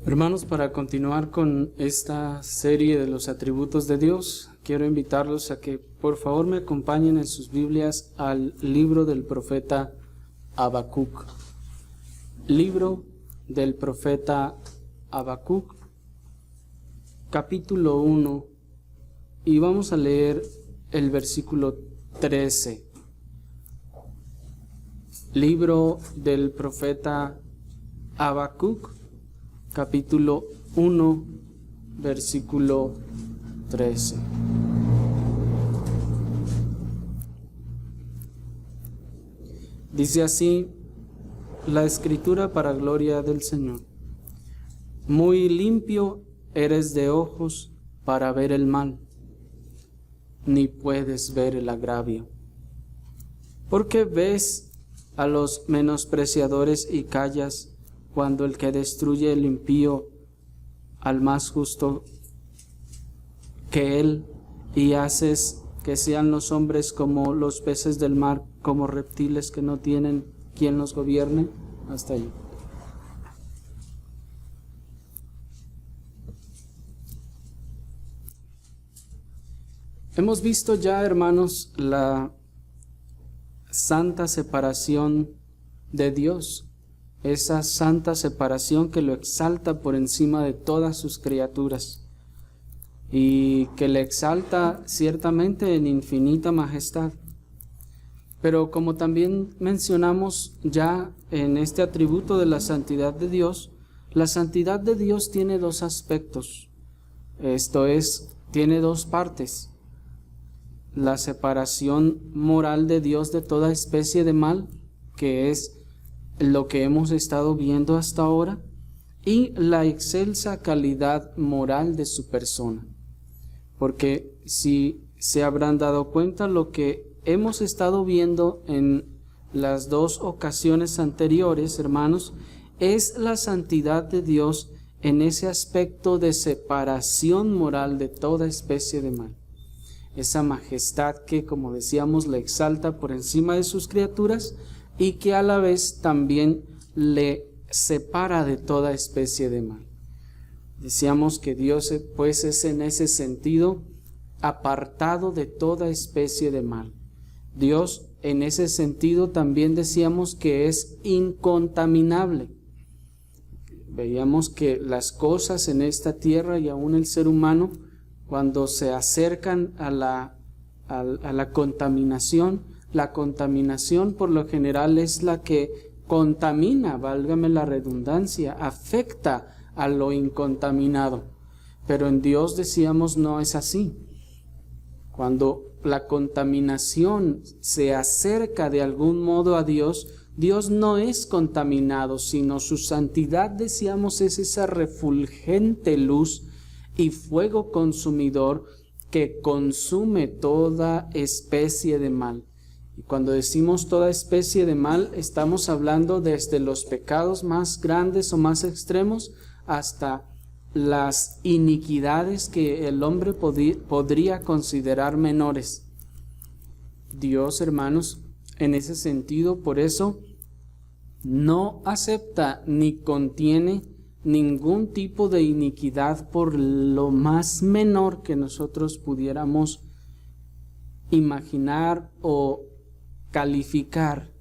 Hermanos, para continuar con esta serie de los atributos de Dios, quiero invitarlos a que por favor me acompañen en sus Biblias al libro del profeta Habacuc. Libro del profeta Habacuc, capítulo 1, y vamos a leer el versículo 13. Libro del profeta Habacuc, capítulo 1, versículo 13. Dice así la escritura para gloria del Señor: Muy limpio eres de ojos para ver el mal, ni puedes ver el agravio. Porque ves a los menospreciadores y callas cuando el que destruye el impío al más justo que él, y haces que sean los hombres como los peces del mar, como reptiles que no tienen quien los gobierne. Hasta ahí. Hemos visto ya, hermanos, la santa separación de Dios. Esa santa separación que lo exalta por encima de todas sus criaturas y que le exalta ciertamente en infinita majestad. Pero como también mencionamos ya en este atributo de la santidad de Dios, la santidad de Dios tiene dos aspectos, esto es, tiene dos partes: la separación moral de Dios de toda especie de mal, que es lo que hemos estado viendo hasta ahora, y la excelsa calidad moral de su persona. Porque si se habrán dado cuenta, lo que hemos estado viendo en las dos ocasiones anteriores, hermanos, es la santidad de Dios en ese aspecto de separación moral de toda especie de mal. Esa majestad que, como decíamos, le exalta por encima de sus criaturas y que a la vez también le separa de toda especie de mal. Decíamos que Dios pues es en ese sentido apartado de toda especie de mal. Dios en ese sentido también decíamos que es incontaminable. Veíamos que las cosas en esta tierra y aún el ser humano, cuando se acercan a la contaminación, la contaminación por lo general es la que contamina, válgame la redundancia, afecta a lo incontaminado. Pero en Dios, decíamos, no es así. Cuando la contaminación se acerca de algún modo a Dios, Dios no es contaminado, sino su santidad, decíamos, es esa refulgente luz y fuego consumidor que consume toda especie de mal. Y cuando decimos toda especie de mal, estamos hablando desde los pecados más grandes o más extremos hasta las iniquidades que el hombre podría considerar menores. Dios, hermanos, en ese sentido, por eso, no acepta ni contiene ningún tipo de iniquidad por lo más menor que nosotros pudiéramos imaginar o calificar.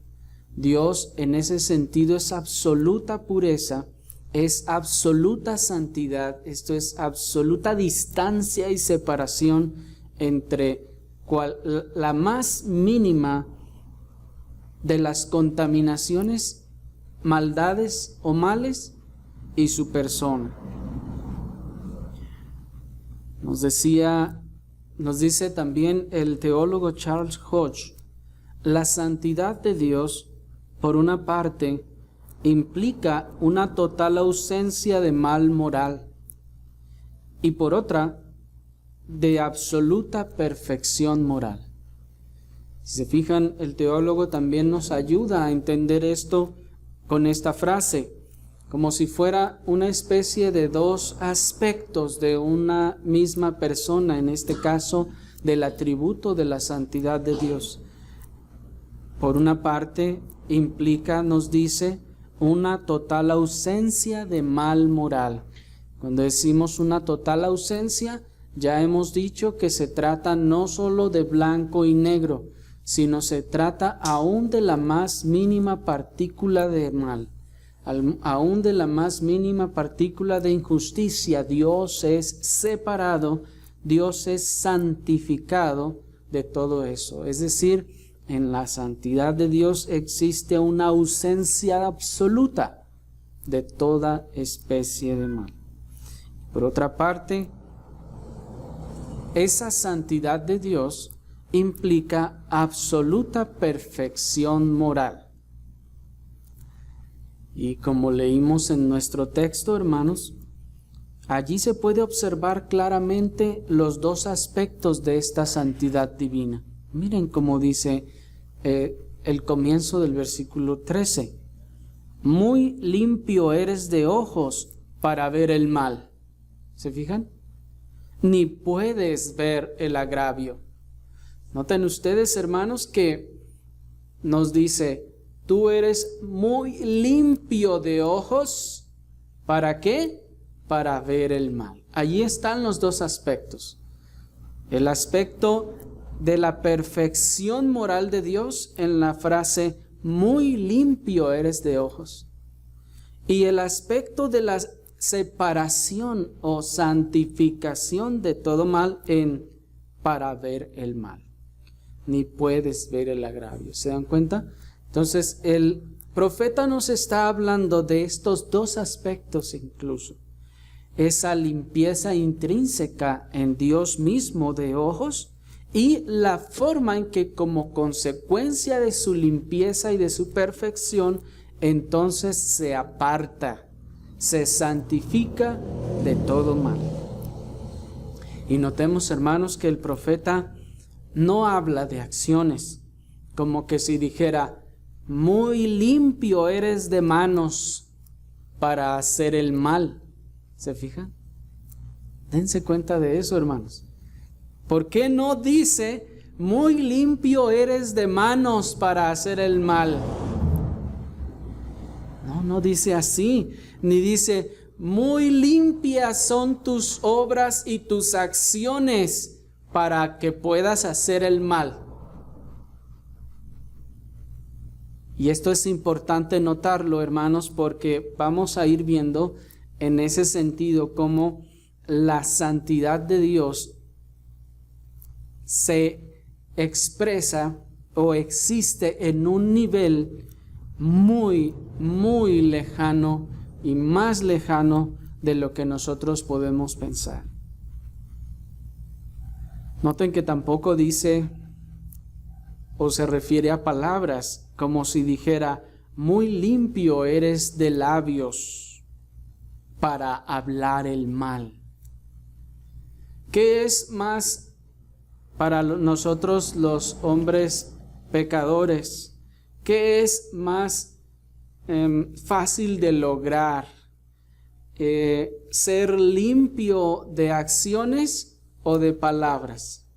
Dios en ese sentido es absoluta pureza, es absoluta santidad, esto es absoluta distancia y separación entre la más mínima de las contaminaciones, maldades o males y su persona. Nos dice también el teólogo Charles Hodge: la santidad de Dios, por una parte, implica una total ausencia de mal moral y por otra, de absoluta perfección moral. Si se fijan, el teólogo también nos ayuda a entender esto con esta frase, como si fuera una especie de dos aspectos de una misma persona, en este caso del atributo de la santidad de Dios. Por una parte, implica, nos dice, una total ausencia de mal moral. Cuando decimos una total ausencia, ya hemos dicho que se trata no solo de blanco y negro, sino se trata aún de la más mínima partícula de mal, aún de la más mínima partícula de injusticia. Dios es separado, Dios es santificado de todo eso. Es decir, en la santidad de Dios existe una ausencia absoluta de toda especie de mal. Por otra parte, esa santidad de Dios implica absoluta perfección moral. Y como leímos en nuestro texto, hermanos, allí se puede observar claramente los dos aspectos de esta santidad divina. Miren cómo dice el comienzo del versículo 13. Muy limpio eres de ojos para ver el mal. ¿Se fijan? Ni puedes ver el agravio. Noten ustedes, hermanos, que nos dice, tú eres muy limpio de ojos. ¿Para qué? Para ver el mal. Allí están los dos aspectos. El aspecto de la perfección moral de Dios en la frase, muy limpio eres de ojos. Y el aspecto de la separación o santificación de todo mal en para ver el mal. Ni puedes ver el agravio. ¿Se dan cuenta? Entonces el profeta nos está hablando de estos dos aspectos incluso. Esa limpieza intrínseca en Dios mismo de ojos y la forma en que como consecuencia de su limpieza y de su perfección, entonces se aparta, se santifica de todo mal. Y notemos, hermanos, que el profeta no habla de acciones, como que si dijera, muy limpio eres de manos para hacer el mal. ¿Se fijan? Dense cuenta de eso, hermanos. ¿Por qué no dice, muy limpio eres de manos para hacer el mal? No dice así, ni dice, muy limpias son tus obras y tus acciones para que puedas hacer el mal. Y esto es importante notarlo, hermanos, porque vamos a ir viendo en ese sentido cómo la santidad de Dios se expresa o existe en un nivel muy, muy lejano y más lejano de lo que nosotros podemos pensar. Noten que tampoco dice o se refiere a palabras como si dijera, muy limpio eres de labios para hablar el mal. ¿Qué es más para nosotros los hombres pecadores? ¿Qué es más fácil de lograr? ¿Ser limpio de acciones o de palabras?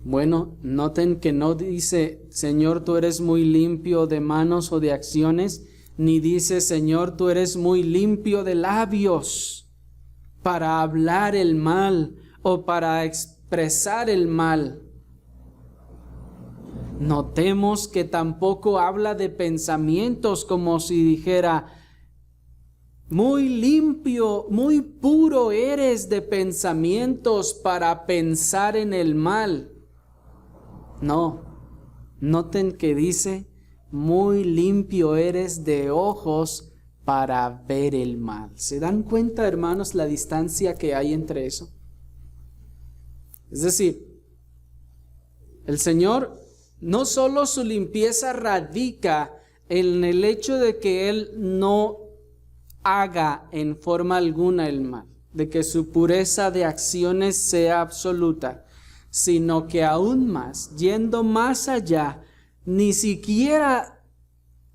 Bueno, noten que no dice, Señor, tú eres muy limpio de manos o de acciones, ni dice, Señor, tú eres muy limpio de labios para hablar el mal o para expresar el mal. Notemos que tampoco habla de pensamientos como si dijera, muy limpio, muy puro eres de pensamientos para pensar en el mal. No, noten que dice, muy limpio eres de ojos para ver el mal. ¿Se dan cuenta, hermanos, la distancia que hay entre eso? Es decir, el Señor, no solo su limpieza radica en el hecho de que Él no haga en forma alguna el mal, de que su pureza de acciones sea absoluta, sino que aún más, yendo más allá, ni siquiera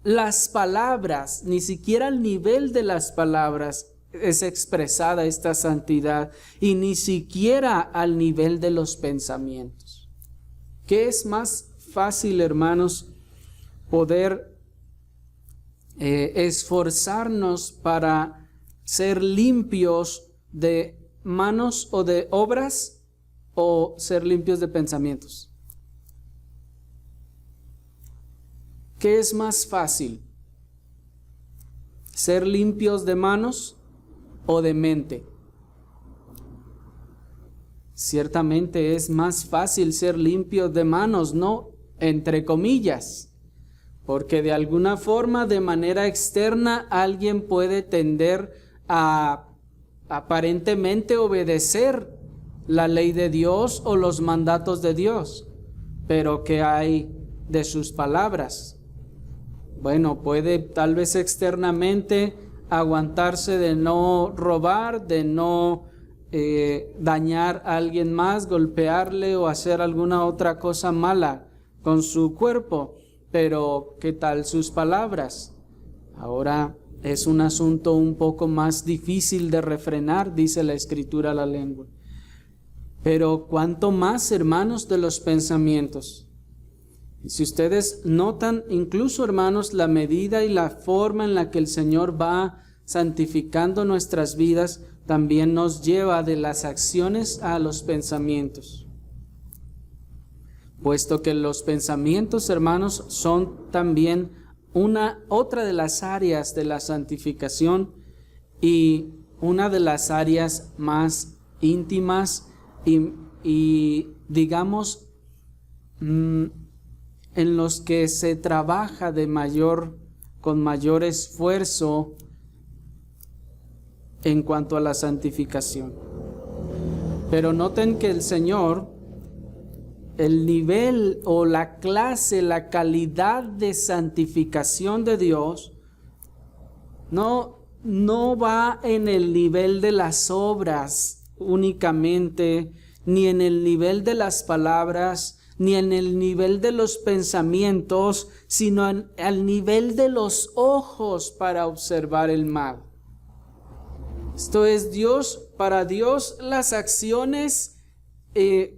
las palabras, ni siquiera al nivel de las palabras es expresada esta santidad, y ni siquiera al nivel de los pensamientos. ¿Qué es más fácil, hermanos, poder esforzarnos para ser limpios de manos o de obras o ser limpios de pensamientos? ¿Qué es más fácil? ¿Ser limpios de manos o de mente? Ciertamente es más fácil ser limpios de manos, ¿no? Entre comillas, porque de alguna forma, de manera externa, alguien puede tender a aparentemente obedecer la ley de Dios o los mandatos de Dios, pero ¿qué hay de sus palabras? Bueno, puede tal vez externamente aguantarse de no robar, de no dañar a alguien más, golpearle o hacer alguna otra cosa mala con su cuerpo, pero ¿qué tal sus palabras? Ahora es un asunto un poco más difícil de refrenar, dice la Escritura, la lengua. Pero cuánto más, hermanos, de los pensamientos. Y si ustedes notan, incluso, hermanos, la medida y la forma en la que el Señor va santificando nuestras vidas, también nos lleva de las acciones a los pensamientos. Puesto que los pensamientos, hermanos, son también otra de las áreas de la santificación y una de las áreas más íntimas y digamos, en los que se trabaja con mayor esfuerzo en cuanto a la santificación. Pero noten que el Señor, el nivel o la clase, la calidad de santificación de Dios, no va en el nivel de las obras únicamente, ni en el nivel de las palabras, ni en el nivel de los pensamientos, sino al nivel de los ojos para observar el mal. Esto es, para Dios las acciones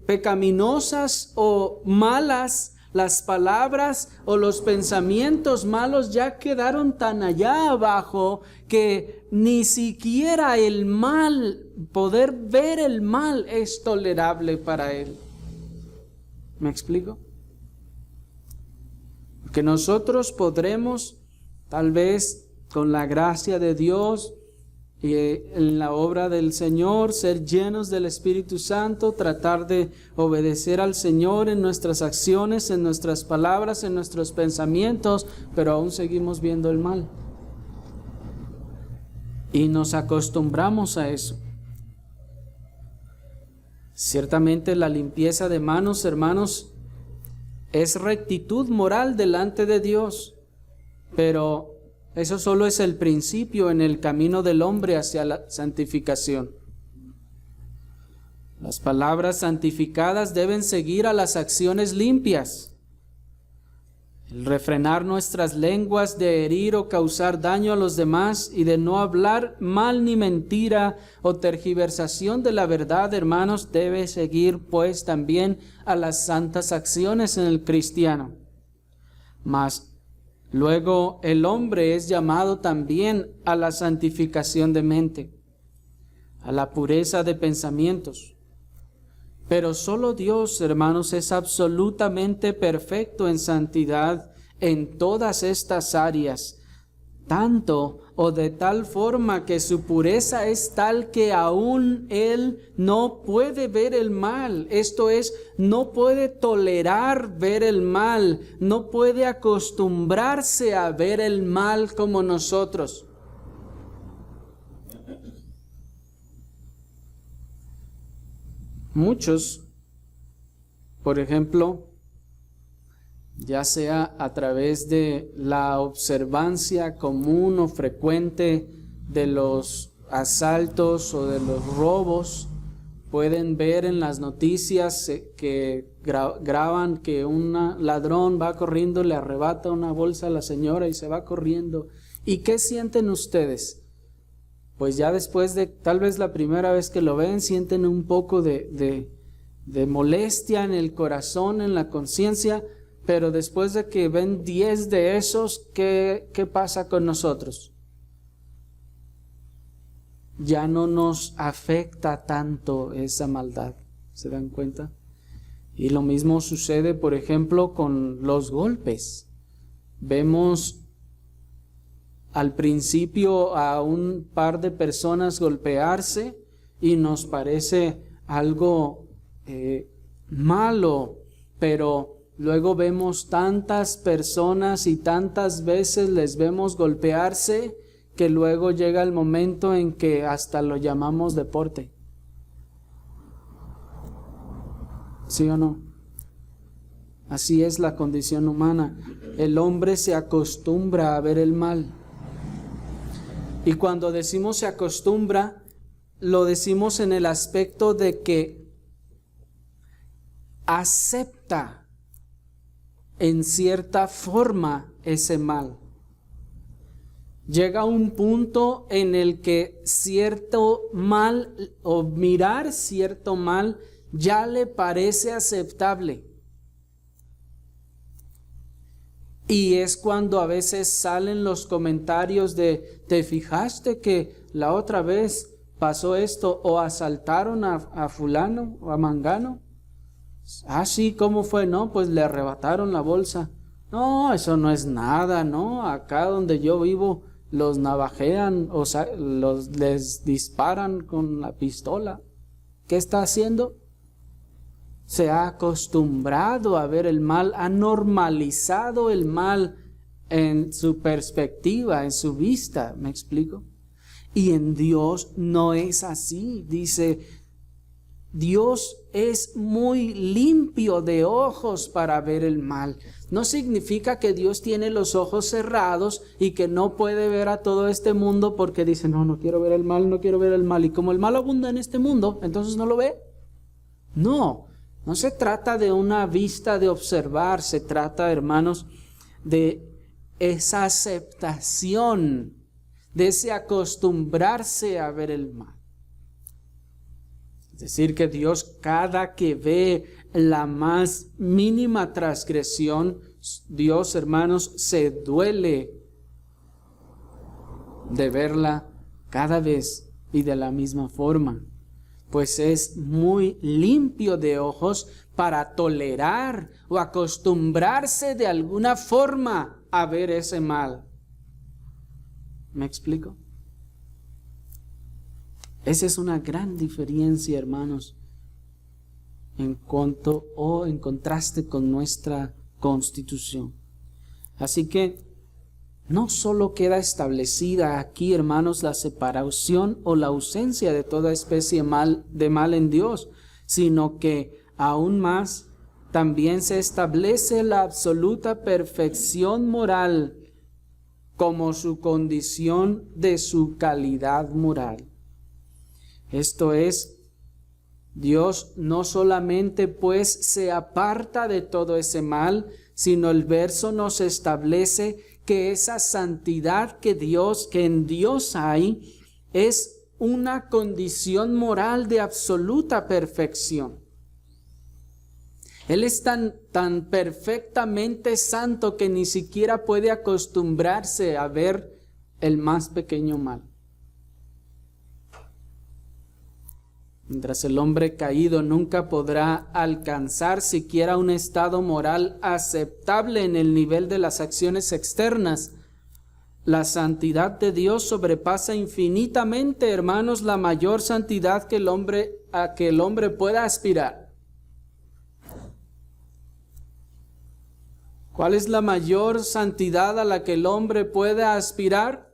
pecaminosas o malas, las palabras o los pensamientos malos ya quedaron tan allá abajo que ni siquiera el mal, poder ver el mal, es tolerable para Él. ¿Me explico? Porque nosotros podremos, tal vez con la gracia de Dios y en la obra del Señor, ser llenos del Espíritu Santo, tratar de obedecer al Señor en nuestras acciones, en nuestras palabras, en nuestros pensamientos, pero aún seguimos viendo el mal. Y nos acostumbramos a eso. Ciertamente la limpieza de manos, hermanos, es rectitud moral delante de Dios, pero eso solo es el principio en el camino del hombre hacia la santificación. Las palabras santificadas deben seguir a las acciones limpias. El refrenar nuestras lenguas de herir o causar daño a los demás y de no hablar mal ni mentira o tergiversación de la verdad, hermanos, debe seguir pues también a las santas acciones en el cristiano. Mas luego el hombre es llamado también a la santificación de mente, a la pureza de pensamientos. Pero solo Dios, hermanos, es absolutamente perfecto en santidad en todas estas áreas, tanto o de tal forma que su pureza es tal que aún Él no puede ver el mal, esto es, no puede tolerar ver el mal, no puede acostumbrarse a ver el mal como nosotros. Muchos, por ejemplo, ya sea a través de la observancia común o frecuente de los asaltos o de los robos, pueden ver en las noticias que graban que un ladrón va corriendo, le arrebata una bolsa a la señora y se va corriendo. ¿Y qué sienten ustedes? Pues ya después de tal vez la primera vez que lo ven, sienten un poco de molestia en el corazón, en la conciencia, pero después de que ven 10 de esos, ¿qué pasa con nosotros? ya no nos afecta tanto esa maldad. ¿Se dan cuenta? Y lo mismo sucede, por ejemplo, con los golpes. Vemos al principio a un par de personas golpearse y nos parece algo malo, pero luego vemos tantas personas y tantas veces les vemos golpearse que luego llega el momento en que hasta lo llamamos deporte. ¿Sí o no? Así es la condición humana. El hombre se acostumbra a ver el mal. Y cuando decimos se acostumbra, lo decimos en el aspecto de que acepta en cierta forma ese mal. Llega un punto en el que cierto mal o mirar cierto mal ya le parece aceptable. Y es cuando a veces salen los comentarios de, ¿te fijaste que la otra vez pasó esto? ¿O asaltaron a fulano o a mangano? Ah, sí, ¿cómo fue? No, pues le arrebataron la bolsa. No, eso no es nada, ¿no? Acá donde yo vivo los navajean, o sea, les disparan con la pistola. ¿Qué está haciendo? Se ha acostumbrado a ver el mal, ha normalizado el mal en su perspectiva, en su vista, ¿me explico? Y en Dios no es así. Dice, Dios es muy limpio de ojos para ver el mal. No significa que Dios tiene los ojos cerrados y que no puede ver a todo este mundo porque dice, no quiero ver el mal, no quiero ver el mal. Y como el mal abunda en este mundo, entonces no lo ve. No se trata de una vista de observar, se trata, hermanos, de esa aceptación, de ese acostumbrarse a ver el mal. Es decir, que Dios cada que ve la más mínima transgresión, Dios, hermanos, se duele de verla cada vez y de la misma forma. Pues es muy limpio de ojos para tolerar o acostumbrarse de alguna forma a ver ese mal. ¿Me explico? Esa es una gran diferencia, hermanos, en contraste con nuestra Constitución. Así que no solo queda establecida aquí, hermanos, la separación o la ausencia de toda especie de mal en Dios, sino que aún más también se establece la absoluta perfección moral como su condición de su calidad moral. Esto es, Dios no solamente pues se aparta de todo ese mal, sino el verso nos establece que esa santidad que en Dios hay es una condición moral de absoluta perfección. Él es tan perfectamente santo que ni siquiera puede acostumbrarse a ver el más pequeño mal. Mientras el hombre caído nunca podrá alcanzar siquiera un estado moral aceptable en el nivel de las acciones externas, la santidad de Dios sobrepasa infinitamente, hermanos, la mayor santidad a que el hombre pueda aspirar. ¿Cuál es la mayor santidad a la que el hombre pueda aspirar?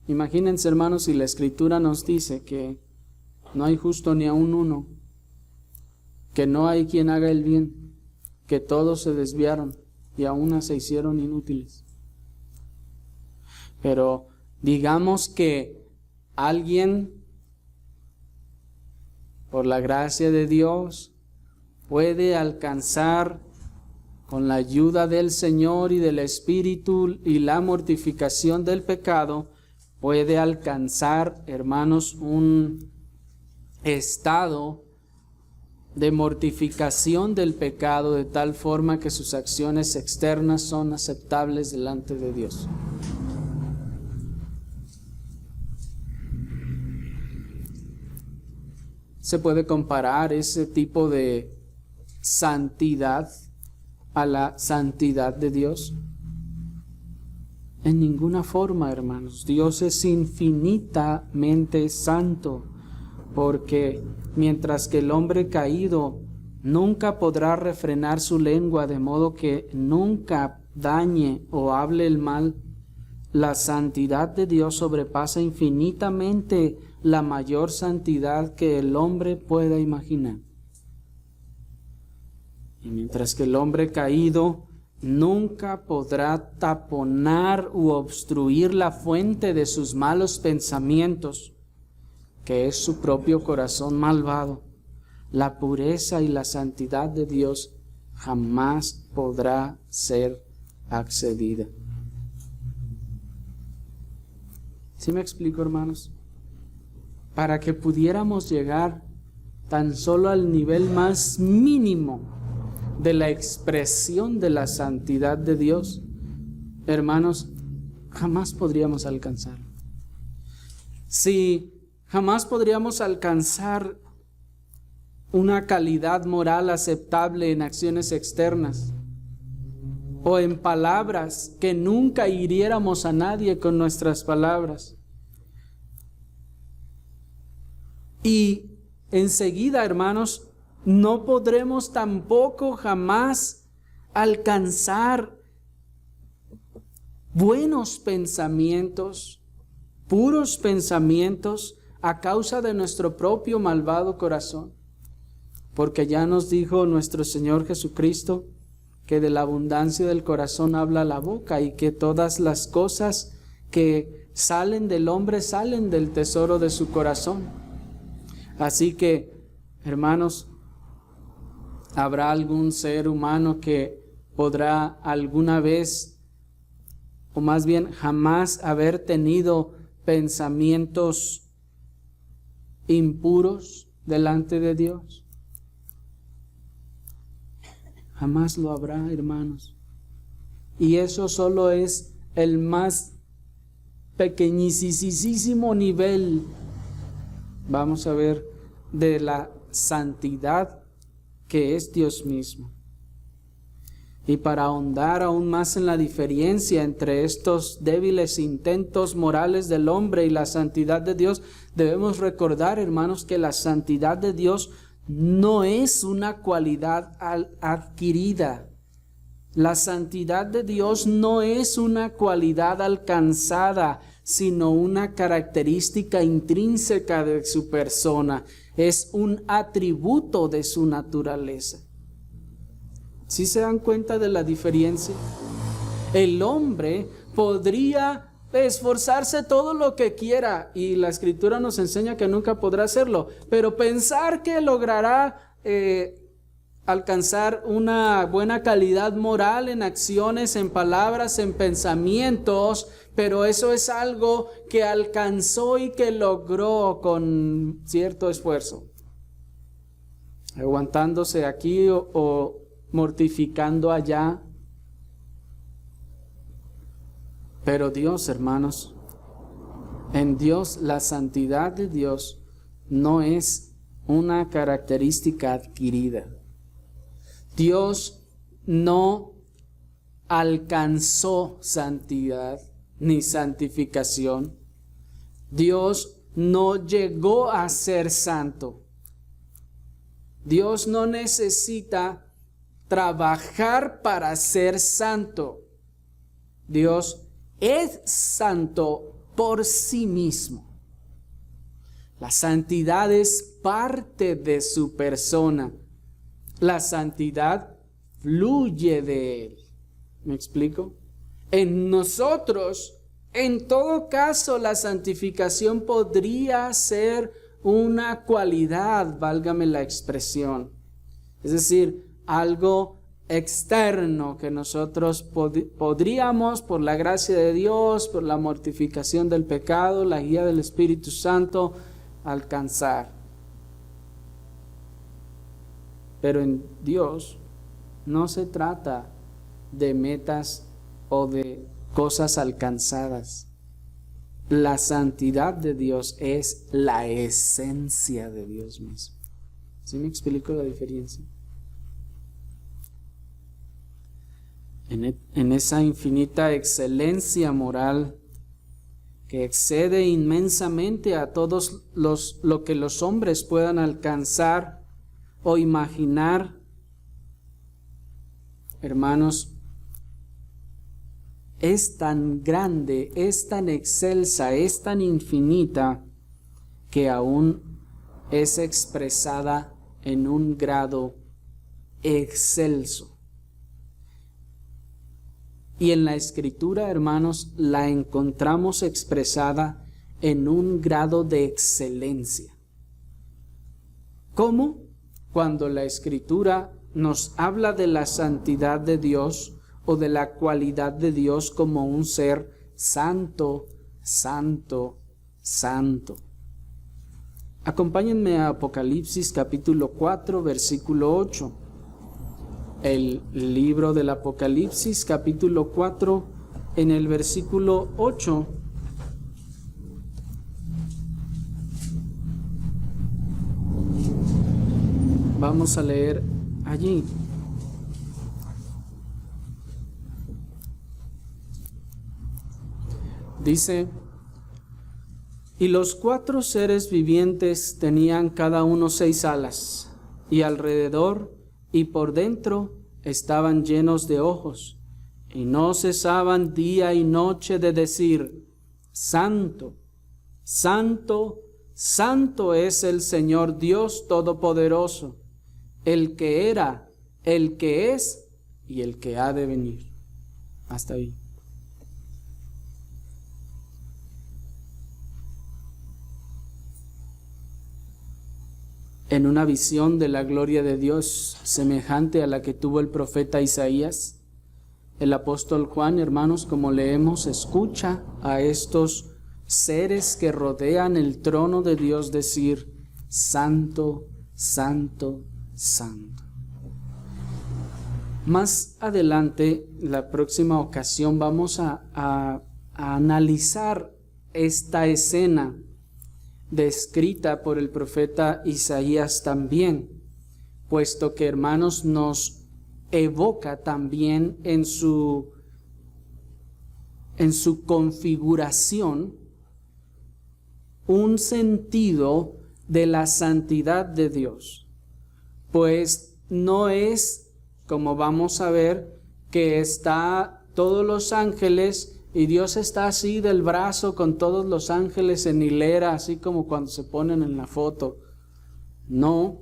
Imagínense, hermanos, si la Escritura nos dice que no hay justo ni aun uno, que no hay quien haga el bien, que todos se desviaron y aún se hicieron inútiles. Pero digamos que alguien, por la gracia de Dios, puede alcanzar con la ayuda del Señor y del Espíritu y la mortificación del pecado, puede alcanzar, hermanos, un estado de mortificación del pecado de tal forma que sus acciones externas son aceptables delante de Dios. se puede comparar ese tipo de santidad a la santidad de Dios? En ninguna forma, hermanos. Dios es infinitamente santo, porque mientras que el hombre caído nunca podrá refrenar su lengua de modo que nunca dañe o hable el mal, la santidad de Dios sobrepasa infinitamente la mayor santidad que el hombre pueda imaginar. Y mientras que el hombre caído nunca podrá taponar u obstruir la fuente de sus malos pensamientos, que es su propio corazón malvado, la pureza y la santidad de Dios jamás podrá ser accedida. ¿Sí me explico, hermanos? Para que pudiéramos llegar tan solo al nivel más mínimo de la expresión de la santidad de Dios, hermanos, jamás podríamos alcanzar. Si jamás podríamos alcanzar una calidad moral aceptable en acciones externas o en palabras, que nunca hiriéramos a nadie con nuestras palabras. Y enseguida, hermanos, no podremos tampoco jamás alcanzar buenos pensamientos, puros pensamientos, a causa de nuestro propio malvado corazón. Porque ya nos dijo nuestro Señor Jesucristo que de la abundancia del corazón habla la boca, y que todas las cosas que salen del hombre salen del tesoro de su corazón. Así que, hermanos, ¿habrá algún ser humano que podrá alguna vez, o más bien jamás, haber tenido pensamientos impuros delante de Dios? Jamás lo habrá, hermanos. Y eso solo es el más pequeñísimo nivel, vamos a ver, de la santidad que es Dios mismo. Y para ahondar aún más en la diferencia entre estos débiles intentos morales del hombre y la santidad de Dios, debemos recordar, hermanos, que la santidad de Dios no es una cualidad adquirida. La santidad de Dios no es una cualidad alcanzada, sino una característica intrínseca de su persona. Es un atributo de su naturaleza. ¿Sí se dan cuenta de la diferencia? El hombre podría esforzarse todo lo que quiera, y la Escritura nos enseña que nunca podrá hacerlo, pero pensar que logrará alcanzar una buena calidad moral en acciones, en palabras, en pensamientos, pero eso es algo que alcanzó y que logró con cierto esfuerzo, aguantándose aquí o mortificando allá. Pero Dios, hermanos, en Dios, la santidad de Dios no es una característica adquirida. Dios no alcanzó santidad ni santificación. Dios no llegó a ser santo. Dios no necesita trabajar para ser santo. Dios es santo por sí mismo. La santidad es parte de su persona. La santidad fluye de Él. ¿Me explico? En nosotros, en todo caso, la santificación podría ser una cualidad, válgame la expresión. Es decir, algo externo que nosotros podríamos, por la gracia de Dios, por la mortificación del pecado, la guía del Espíritu Santo, alcanzar. Pero en Dios no se trata de metas o de cosas alcanzadas. La santidad de Dios es la esencia de Dios mismo. ¿Sí me explico la diferencia? En esa infinita excelencia moral que excede inmensamente a todos lo que los hombres puedan alcanzar o imaginar, hermanos, es tan grande, es tan excelsa, es tan infinita, que aún es expresada en un grado excelso. Y en la Escritura, hermanos, la encontramos expresada en un grado de excelencia. ¿Cómo? Cuando la Escritura nos habla de la santidad de Dios o de la cualidad de Dios como un ser santo, santo, santo. Acompáñenme a Apocalipsis capítulo 4, versículo 8. El libro del Apocalipsis capítulo 4, en el versículo 8. Vamos a leer allí. Dice: y los 4 seres vivientes tenían cada uno 6 alas, y alrededor y por dentro estaban llenos de ojos, y no cesaban día y noche de decir: Santo, Santo, Santo es el Señor Dios Todopoderoso, el que era, el que es y el que ha de venir. Hasta ahí. En una visión de la gloria de Dios semejante a la que tuvo el profeta Isaías, el apóstol Juan, hermanos, como leemos, escucha a estos seres que rodean el trono de Dios decir: Santo, Santo, Santo. Más adelante, la próxima ocasión, vamos a analizar esta escena descrita por el profeta Isaías también, puesto que, hermanos, nos evoca también en su configuración un sentido de la santidad de Dios, pues no es, como vamos a ver, que está todos los ángeles y Dios está así del brazo con todos los ángeles en hilera, así como cuando se ponen en la foto. No,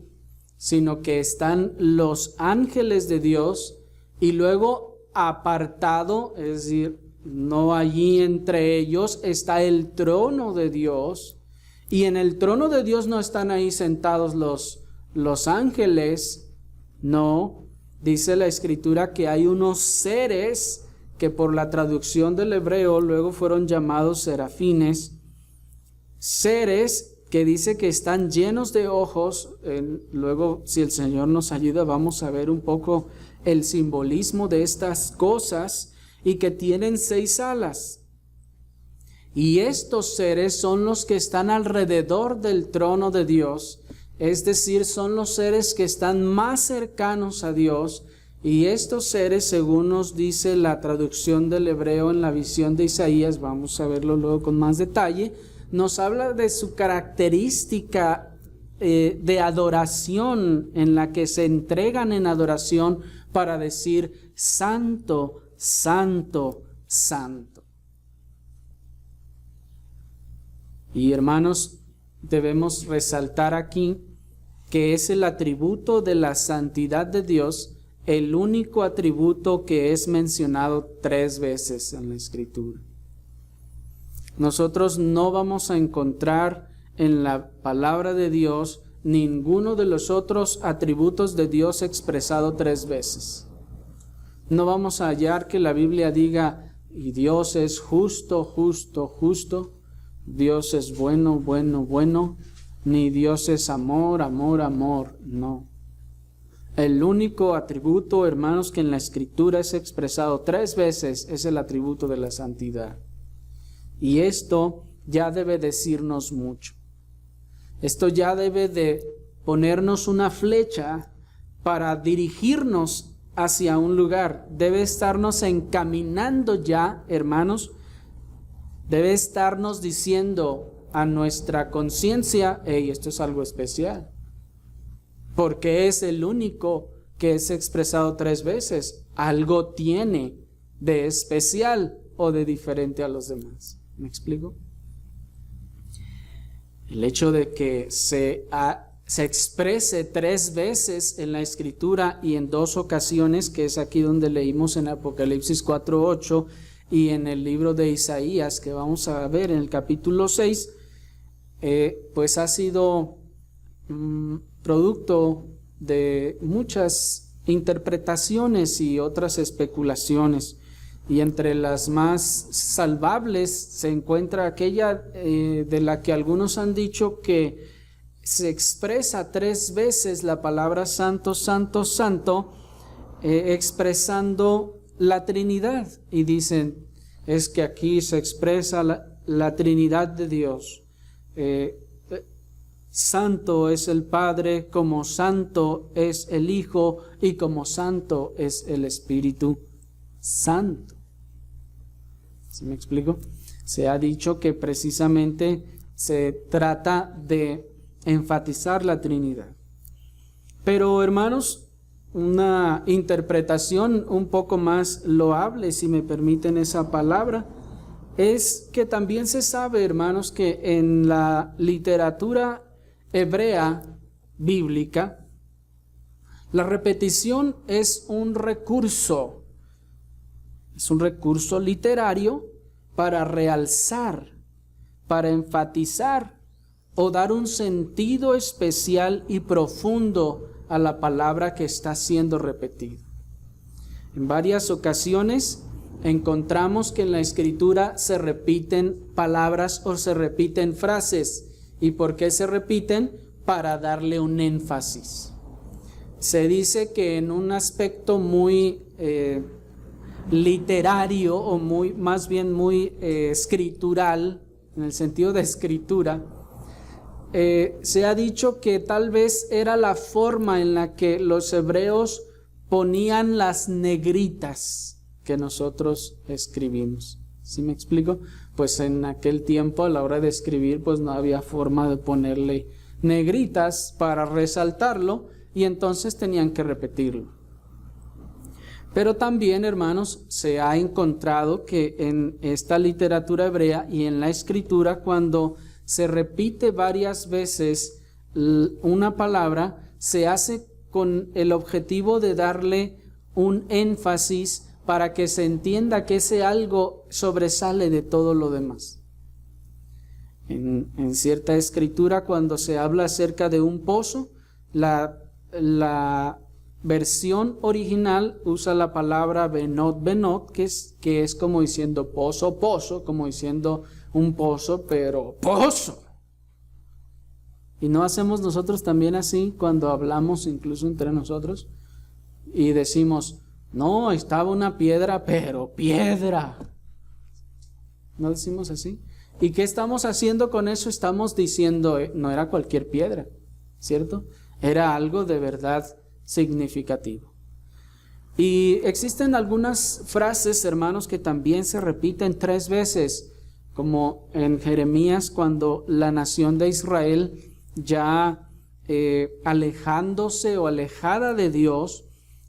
sino que están los ángeles de Dios y luego apartado, es decir, no allí entre ellos, está el trono de Dios. Y en el trono de Dios no están ahí sentados los ángeles, no. Dice la Escritura que hay unos seres que por la traducción del hebreo luego fueron llamados serafines, seres que dice que están llenos de ojos. Luego, si el Señor nos ayuda, vamos a ver un poco el simbolismo de estas cosas, y que tienen 6 alas. Y estos seres son los que están alrededor del trono de Dios, es decir, son los seres que están más cercanos a Dios. Y estos seres, según nos dice la traducción del hebreo en la visión de Isaías, vamos a verlo luego con más detalle, nos habla de su característica de adoración, en la que se entregan en adoración para decir: Santo, Santo, Santo. Y, hermanos, debemos resaltar aquí que es el atributo de la santidad de Dios, el único atributo que es mencionado 3 veces en la Escritura. Nosotros no vamos a encontrar en la palabra de Dios ninguno de los otros atributos de Dios expresado 3 veces. No vamos a hallar que la Biblia diga: y Dios es justo, justo, justo, Dios es bueno, bueno, bueno, ni Dios es amor, amor, amor. No. El único atributo, hermanos, que en la Escritura es expresado 3 veces es el atributo de la santidad. Y esto ya debe decirnos mucho. Esto ya debe de ponernos una flecha para dirigirnos hacia un lugar. Debe estarnos encaminando ya, hermanos. Debe estarnos diciendo a nuestra conciencia: hey, esto es algo especial. Porque es el único que es expresado 3 veces. Algo tiene de especial o de diferente a los demás. ¿Me explico? El hecho de que se exprese 3 veces en la Escritura y en 2 ocasiones, que es aquí donde leímos en Apocalipsis 4:8 y en el libro de Isaías, que vamos a ver en el capítulo 6, pues ha sido producto de muchas interpretaciones y otras especulaciones. Y entre las más salvables se encuentra aquella de la que algunos han dicho que se expresa 3 veces la palabra santo, santo, santo, expresando la Trinidad. Y dicen, es que aquí se expresa la Trinidad de Dios. Santo es el Padre, como santo es el Hijo y como santo es el Espíritu Santo. ¿Sí me explico? Se ha dicho que precisamente se trata de enfatizar la Trinidad. Pero, hermanos, una interpretación un poco más loable, si me permiten esa palabra, es que también se sabe, hermanos, que en la literatura hebrea bíblica, la repetición es un recurso literario para realzar, para enfatizar o dar un sentido especial y profundo a la palabra que está siendo repetida. En varias ocasiones encontramos que en la Escritura se repiten palabras o se repiten frases. ¿Y por qué se repiten? Para darle un énfasis. Se dice que en un aspecto muy literario o más bien muy escritural, en el sentido de escritura, se ha dicho que tal vez era la forma en la que los hebreos ponían las negritas que nosotros escribimos. ¿Sí me explico? Pues en aquel tiempo, a la hora de escribir, pues no había forma de ponerle negritas para resaltarlo, y entonces tenían que repetirlo. Pero también, hermanos, se ha encontrado que en esta literatura hebrea y en la Escritura, cuando se repite varias veces una palabra, se hace con el objetivo de darle un énfasis para que se entienda que ese algo sobresale de todo lo demás. En cierta escritura, cuando se habla acerca de un pozo, la versión original usa la palabra benot, benot, que es como diciendo pozo, pozo, como diciendo un pozo, pero pozo. ¿Y no hacemos nosotros también así cuando hablamos incluso entre nosotros? Y decimos, no, estaba una piedra, pero piedra. ¿No decimos así? ¿Y qué estamos haciendo con eso? Estamos diciendo, no era cualquier piedra, ¿cierto? Era algo de verdad significativo. Y existen algunas frases, hermanos, que también se repiten 3 veces, como en Jeremías, cuando la nación de Israel ya alejándose o alejada de Dios,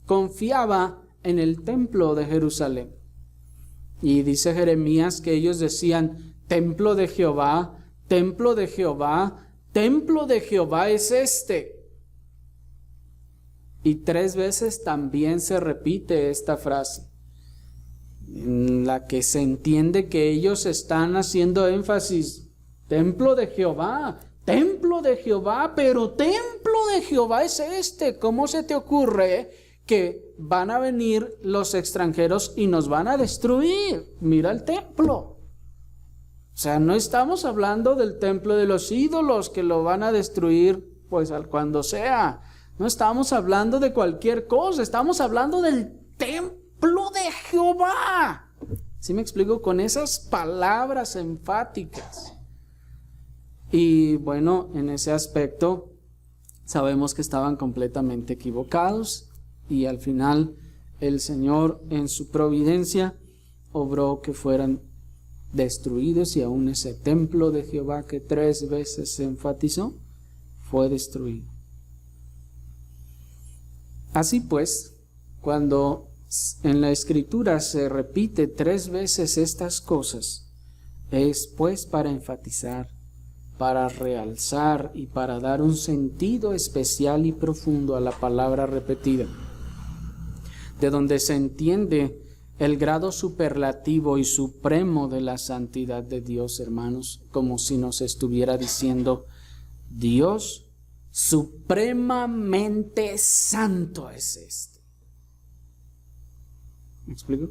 confiaba en el templo de Jerusalén. Y dice Jeremías que ellos decían, templo de Jehová, templo de Jehová, templo de Jehová es este. Y 3 veces también se repite esta frase, en la que se entiende que ellos están haciendo énfasis, templo de Jehová, pero templo de Jehová es este. ¿Cómo se te ocurre que van a venir los extranjeros y nos van a destruir? Mira el templo. O sea, no estamos hablando del templo de los ídolos que lo van a destruir pues cuando sea. No estamos hablando de cualquier cosa, estamos hablando del templo de Jehová. ¿Sí me explico? Con esas palabras enfáticas. Y bueno, en ese aspecto sabemos que estaban completamente equivocados y al final el Señor en su providencia obró que fueran destruidos y aún ese templo de Jehová que 3 veces se enfatizó fue destruido. Así pues, cuando en la Escritura se repite 3 veces estas cosas, es pues para enfatizar, para realzar y para dar un sentido especial y profundo a la palabra repetida, de donde se entiende el grado superlativo y supremo de la santidad de Dios, hermanos, como si nos estuviera diciendo: Dios supremamente santo es este. ¿Me explico?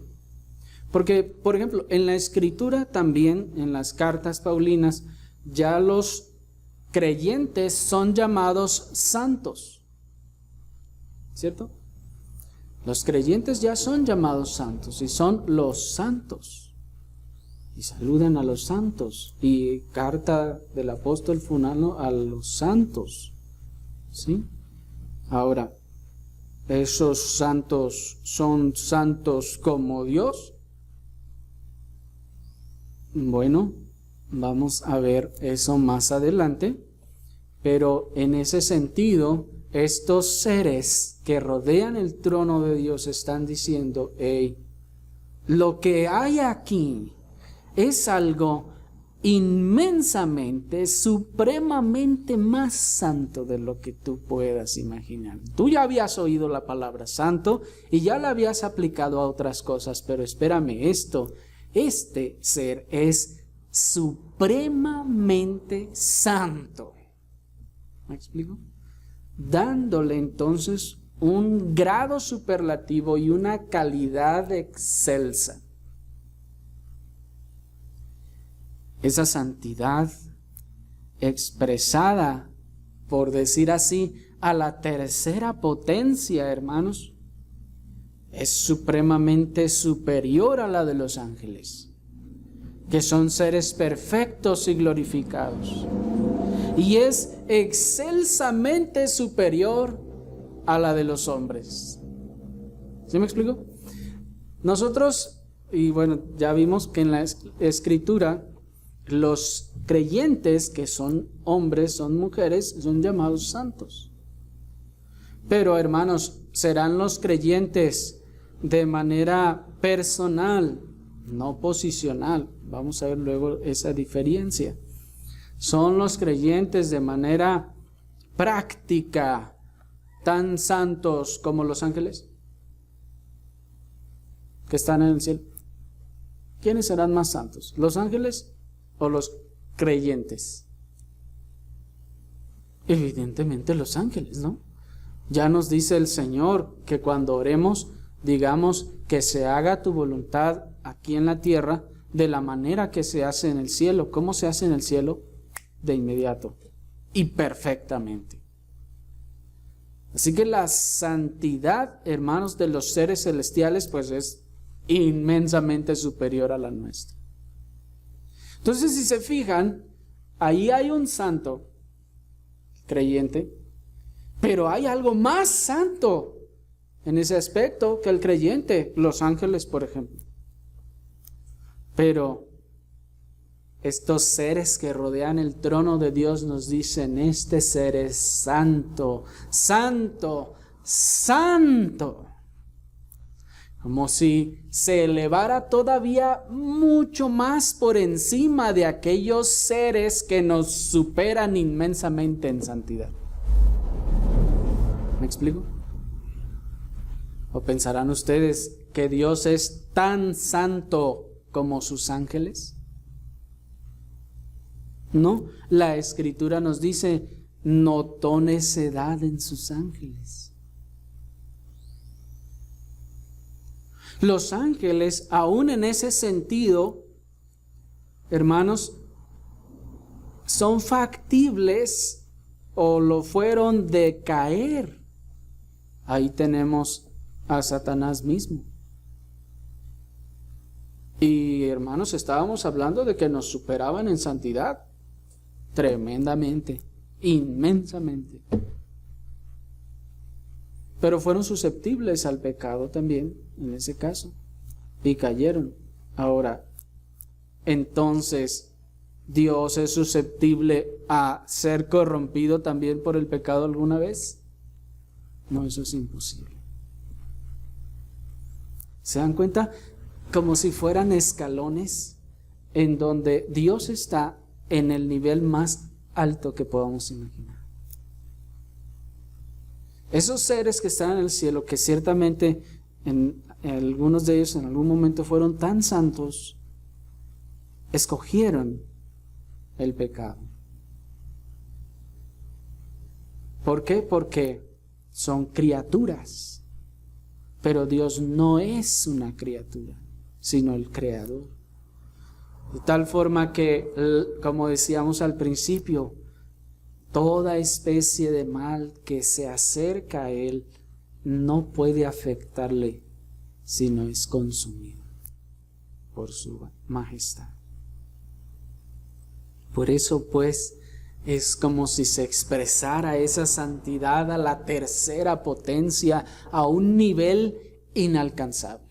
Porque, por ejemplo, en la Escritura también, en las cartas paulinas, ya los creyentes son llamados santos, ¿cierto? Los creyentes ya son llamados santos y son los santos y saludan a los santos, y carta del apóstol fulano a los santos, ¿sí? Ahora, ¿esos santos son santos como Dios? Bueno, vamos a ver eso más adelante, pero en ese sentido, estos seres que rodean el trono de Dios están diciendo: hey, lo que hay aquí es algo inmensamente, supremamente más santo de lo que tú puedas imaginar. Tú ya habías oído la palabra santo y ya la habías aplicado a otras cosas, pero espérame, este ser es supremamente santo. ¿Me explico? Dándole entonces un grado superlativo y una calidad excelsa. Esa santidad expresada, por decir así, a la tercera potencia, hermanos, es supremamente superior a la de los ángeles, que son seres perfectos y glorificados, y es excelsamente superior a la de los hombres. ¿Sí me explico? Nosotros, y bueno, ya vimos que en la Escritura los creyentes, que son hombres, son mujeres, son llamados santos. Pero, hermanos, serán los creyentes de manera personal, no posicional. Vamos a ver luego esa diferencia. ¿Son los creyentes de manera práctica tan santos como los ángeles que están en el cielo? ¿Quiénes serán más santos? ¿Los ángeles o los creyentes? Evidentemente los ángeles, ¿no? Ya nos dice el Señor que cuando oremos, digamos que se haga tu voluntad aquí en la tierra de la manera que se hace en el cielo. ¿Cómo se hace en el cielo? De inmediato y perfectamente. Así que la santidad, hermanos, de los seres celestiales, pues es inmensamente superior a la nuestra. Entonces, si se fijan, ahí hay un santo creyente, pero hay algo más santo en ese aspecto que el creyente, los ángeles, por ejemplo. Pero estos seres que rodean el trono de Dios nos dicen: este ser es santo, santo, santo. Como si se elevara todavía mucho más por encima de aquellos seres que nos superan inmensamente en santidad. ¿Me explico? ¿O pensarán ustedes que Dios es tan santo como sus ángeles? No, la Escritura nos dice: notó necedad en sus ángeles. Los ángeles, aún en ese sentido, hermanos, son factibles o lo fueron de caer. Ahí tenemos a Satanás mismo. Y hermanos, estábamos hablando de que nos superaban en santidad. tremendamente, inmensamente. Pero fueron susceptibles al pecado también, en ese caso, y cayeron. Ahora, entonces, ¿Dios es susceptible a ser corrompido también por el pecado alguna vez? No, eso es imposible. ¿Se dan cuenta? Como si fueran escalones en donde Dios está en el nivel más alto que podamos imaginar. Esos seres que están en el cielo, que ciertamente algunos de ellos en algún momento fueron tan santos, escogieron el pecado. ¿Por qué? Porque son criaturas. Pero Dios no es una criatura, sino el Creador. De tal forma que, como decíamos al principio, toda especie de mal que se acerca a Él no puede afectarle, sino es consumido por su majestad. Por eso, pues, es como si se expresara esa santidad a la tercera potencia, a un nivel inalcanzable.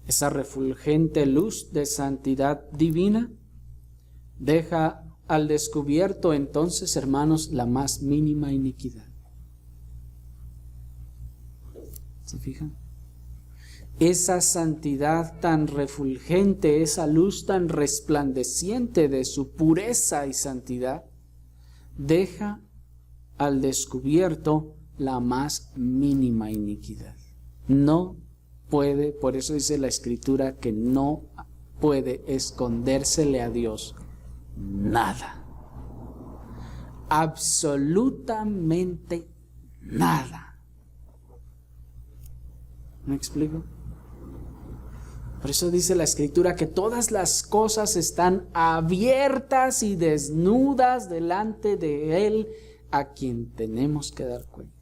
Esa refulgente luz de santidad divina deja al descubierto entonces, hermanos, la más mínima iniquidad. ¿Se fijan? Esa santidad tan refulgente, esa luz tan resplandeciente de su pureza y santidad, deja al descubierto la más mínima iniquidad. No puede, por eso dice la Escritura, que no puede escondérsele a Dios nada. Absolutamente nada. ¿Me explico? Por eso dice la Escritura que todas las cosas están abiertas y desnudas delante de Él, a quien tenemos que dar cuenta.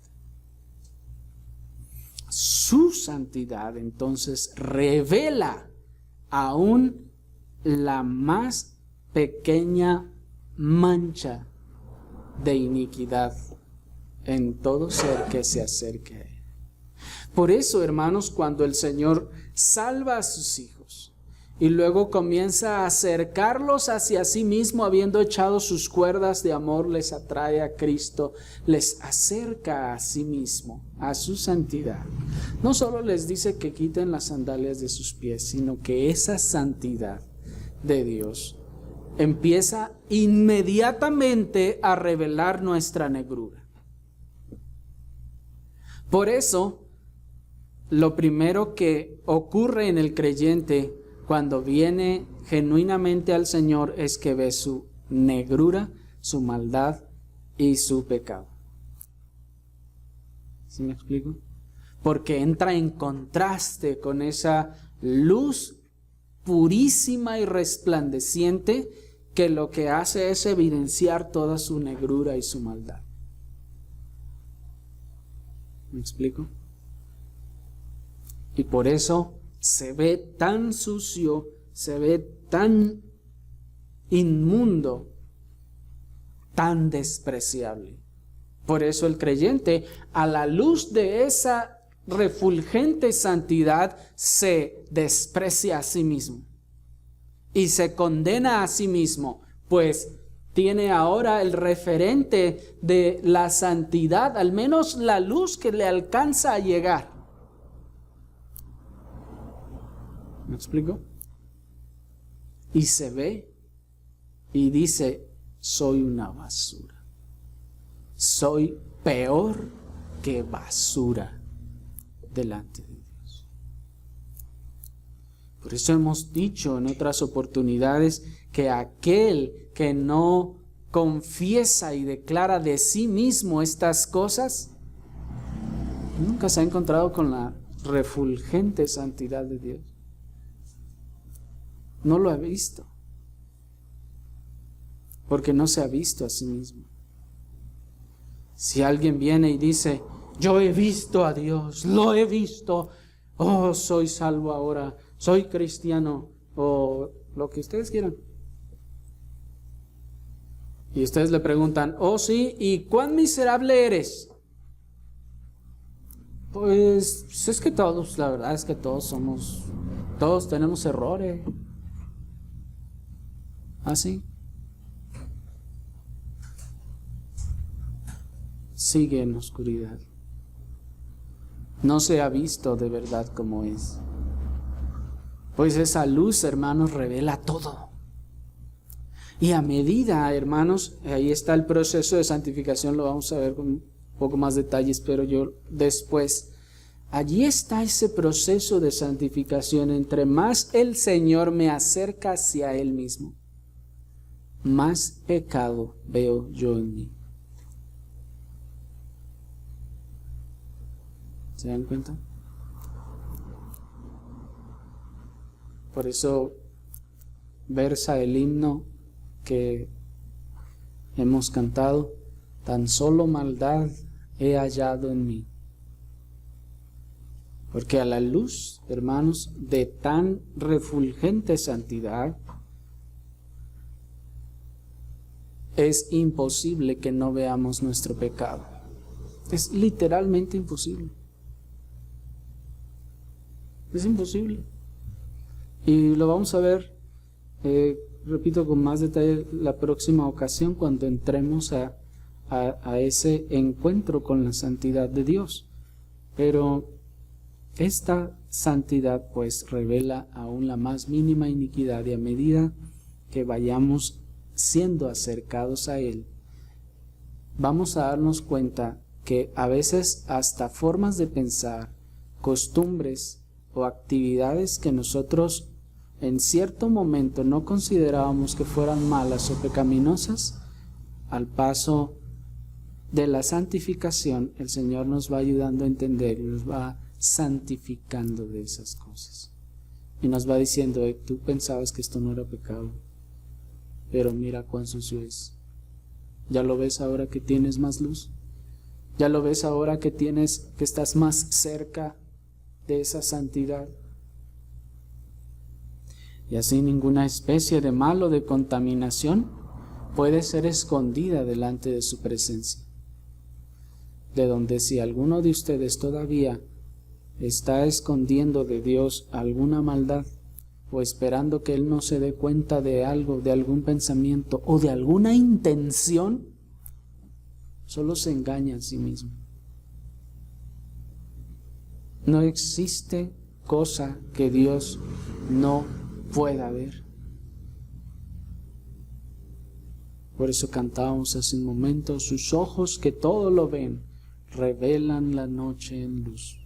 Su santidad entonces revela aún la más pequeña mancha de iniquidad en todo ser que se acerque a Él. Por eso, hermanos, cuando el Señor salva a sus hijos y luego comienza a acercarlos hacia sí mismo, habiendo echado sus cuerdas de amor, les atrae a Cristo, les acerca a sí mismo, a su santidad. No solo les dice que quiten las sandalias de sus pies, sino que esa santidad de Dios empieza inmediatamente a revelar nuestra negrura. Por eso, lo primero que ocurre en el creyente cuando viene genuinamente al Señor es que ve su negrura, su maldad y su pecado. ¿Sí me explico? Porque entra en contraste con esa luz purísima y resplandeciente que lo que hace es evidenciar toda su negrura y su maldad. ¿Me explico? Y por eso se ve tan sucio, se ve tan inmundo, tan despreciable. Por eso el creyente, a la luz de esa refulgente santidad, se desprecia a sí mismo y se condena a sí mismo, pues tiene ahora el referente de la santidad, al menos la luz que le alcanza a llegar. ¿Me explico? Y se ve y dice, soy una basura. Soy peor que basura delante de Dios. Por eso hemos dicho en otras oportunidades que aquel que no confiesa y declara de sí mismo estas cosas, nunca se ha encontrado con la refulgente santidad de Dios. No lo ha visto, porque no se ha visto a sí mismo. Si alguien viene y dice, yo he visto a Dios, lo he visto, oh, soy salvo ahora, soy cristiano, o lo que ustedes quieran. Y ustedes le preguntan, oh sí, ¿y cuán miserable eres? Pues es que todos, la verdad es que todos tenemos errores. ¿Así? Sigue en oscuridad. No se ha visto de verdad como es. Pues esa luz, hermanos, revela todo. Y a medida, hermanos, ahí está el proceso de santificación, lo vamos a ver con un poco más detalles, pero yo después. Allí está ese proceso de santificación. Entre más el Señor me acerca hacia Él mismo, más pecado veo yo en mí. ¿Se dan cuenta? Por eso versa el himno que hemos cantado, tan solo maldad he hallado en mí. Porque a la luz, hermanos, de tan refulgente santidad, es imposible que no veamos nuestro pecado. Es literalmente imposible. Es imposible. Y lo vamos a ver, repito, con más detalle la próxima ocasión cuando entremos a ese encuentro con la santidad de Dios. Pero esta santidad pues revela aún la más mínima iniquidad, y a medida que vayamos siendo acercados a Él, vamos a darnos cuenta que a veces hasta formas de pensar, costumbres o actividades que nosotros en cierto momento no considerábamos que fueran malas o pecaminosas, al paso de la santificación el Señor nos va ayudando a entender y nos va santificando de esas cosas. Y nos va diciendo, tú pensabas que esto no era pecado, pero mira cuán sucio es. ¿Ya lo ves ahora que tienes más luz? ¿Ya lo ves ahora que estás más cerca de esa santidad? Y así ninguna especie de mal o de contaminación puede ser escondida delante de su presencia. De donde si alguno de ustedes todavía está escondiendo de Dios alguna maldad, o esperando que Él no se dé cuenta de algo, de algún pensamiento o de alguna intención, solo se engaña a sí mismo. No existe cosa que Dios no pueda ver. Por eso cantábamos hace un momento, sus ojos que todo lo ven, revelan la noche en luz.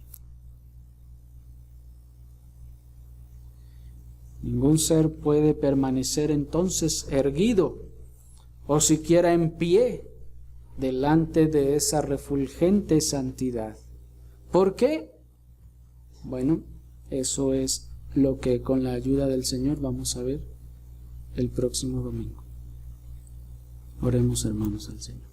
Ningún ser puede permanecer entonces erguido o siquiera en pie delante de esa refulgente santidad. ¿Por qué? Bueno, eso es lo que con la ayuda del Señor vamos a ver el próximo domingo. Oremos, hermanos, al Señor.